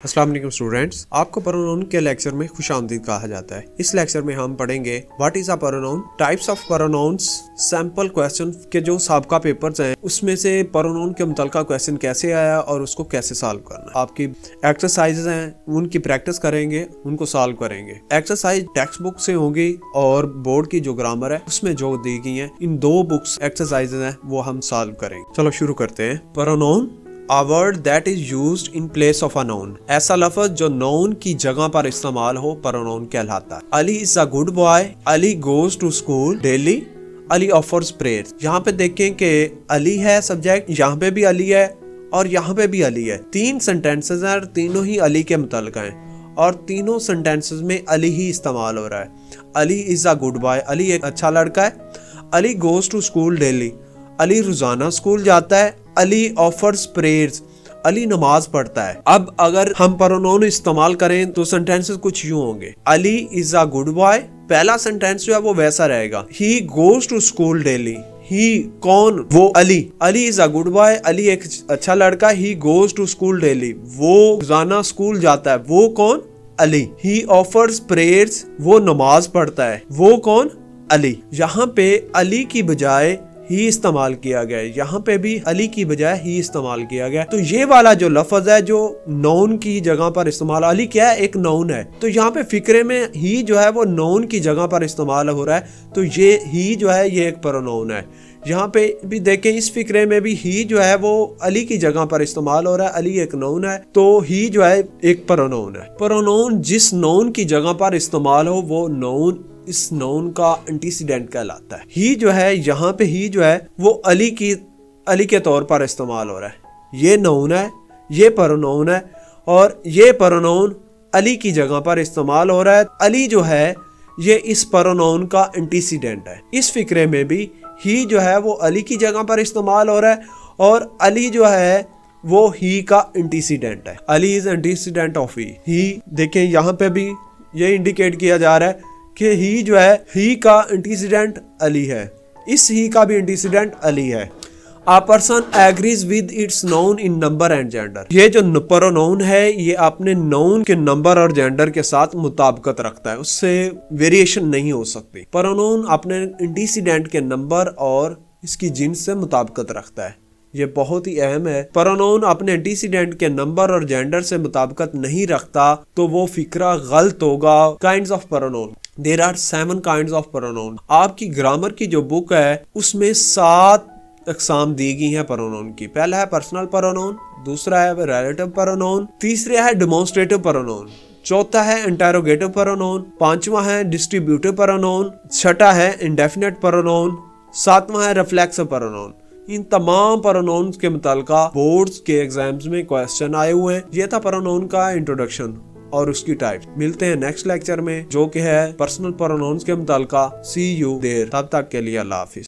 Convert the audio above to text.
अस्सलाम वालेकुम स्टूडेंट्स, आपको प्रोनाउन के लेक्चर में खुशामदीद कहा जाता है। इस लेक्चर में हम पढ़ेंगे what is a pronoun, types of pronouns, sample question के जो साबका पेपर्स हैं उसमें से प्रोनाउन के मुतल्लिका क्वेश्चन कैसे आया और उसको कैसे सॉल्व करना। आपकी एक्सरसाइजेज हैं उनकी प्रैक्टिस करेंगे, उनको सॉल्व करेंगे। एक्सरसाइज टेक्स्ट बुक से होंगी और बोर्ड की जो ग्रामर है उसमें जो दी गई है, इन दो बुक्स एक्सरसाइजेज हैं वो हम सॉल्व करेंगे। चलो शुरू करते हैं। Pronoun A word that is used in place of a noun। ऐसा लफ्ज जो noun की जगह पर इस्तेमाल हो pronoun कहलाता है। Ali is a good boy, Ali goes to school daily, Ali offers prayers। यहाँ पे देखें कि अली है सब्जेक्ट, यहाँ पे भी अली है और यहाँ पे भी अली है। तीन सेंटेंसेस हैं और तीनों ही अली के मुतल्लिक हैं और तीनों सेंटेंसेस में अली ही इस्तेमाल हो रहा है। Ali is a good boy, Ali एक अच्छा लड़का है। Ali goes to school daily, Ali रोजाना स्कूल जाता है। अली ऑफर्स प्रेयर्स, अली नमाज पढ़ता है। अब अगर हम प्रोनाउन इस्तेमाल करें तो सेंटेंसेस कुछ यूं होंगे। Ali is a good boy, पहला सेंटेंस जो है वो वैसा रहेगा। He goes to school daily, he कौन, वो Ali. Ali is a good boy, Ali एक अच्छा लड़का। He goes to school daily, वो रोजाना स्कूल जाता है। वो कौन, अली। ही ऑफर्स प्रेयर्स, वो नमाज पढ़ता है। वो कौन, अली। यहाँ पे अली की बजाय ही इस्तेमाल किया गया है, यहाँ पे भी अली की बजाय ही इस्तेमाल किया गया है। तो ये वाला जो लफ्ज है जो नौन की जगह पर इस्तेमाल, अली क्या है, एक नौन है। तो यहाँ पे फिक्रे में ही जो है वो नौन की जगह पर इस्तेमाल हो रहा है। तो ये ही जो है ये एक प्रोनाउन है। यहाँ पे भी देखें, इस फिक्रे में भी ही जो है वो अली की जगह पर इस्तेमाल हो रहा है। अली एक नौन है तो ही जो है एक प्रोनाउन है। प्रोनाउन जिस नौन की जगह पर इस्तेमाल हो वो नौन इस नौन का एंटीसीडेंट कहलाता है। ही जो है यहाँ पे ही जो है वो अली के तौर पर इस्तेमाल हो रहा है। ये नौन है, ये प्रोनाउन है और ये प्रोनाउन अली की जगह पर इस्तेमाल हो रहा है। अली जो है ये इस प्रोनाउन का एंटीसीडेंट है। इस फिक्रे में भी ही जो है वो अली की जगह पर इस्तेमाल हो रहा है और अली जो है वो ही का एंटीसीडेंट है। अली इज एंटीसीडेंट ऑफ ही। देखें यहाँ पे भी ये इंडिकेट किया जा रहा है कि ही जो है ही का एंटीसीडेंट अली है, इस ही का भी एंटीसीडेंट अली है। A person agrees with its noun in number and gender। ये जो प्रोनाउन है ये अपने नाउन के नंबर और जेंडर के साथ मुताबिकत रखता है, उससे वेरिएशन नहीं हो सकती। प्रोनाउन अपने एंटीसीडेंट के नंबर और इसकी जिन्स से मुताबिकत रखता है। ये बहुत ही अहम है। प्रोनाउन अपने एंटीसीडेंट के नंबर और जेंडर से मुताबिकत नहीं रखता तो वो फिक्रा गलत होगा। Kinds of pronoun, there are 7 kinds of pronoun. आपकी ग्रामर की जो बुक है उसमें 7 अक़साम दी गई हैं प्रोनाउन की। पहला है पर्सनल प्रोनाउन, दूसरा है रिलेटिव प्रोनाउन, तीसरा है डेमोन्स्ट्रेटिव प्रोनाउन, चौथा है इंटरोगेटिव प्रोनाउन, पांचवा है डिस्ट्रीब्यूटिव प्रोनाउन, छठा है इंडेफिनिट प्रोनाउन, सातवां है रिफ्लेक्सिव प्रोनाउन। इन तमाम प्रोनाउंस के मुताल्लिका बोर्ड्स के एग्जाम्स में क्वेश्चन आए हुए हैं। ये था प्रोनाउन का इंट्रोडक्शन और उसकी टाइप। मिलते हैं नेक्स्ट लेक्चर में जो कि है पर्सनल प्रोनाउंस के मुताल्लिका। सी यू देयर, तब तक के लिए अल्लाह हाफिज।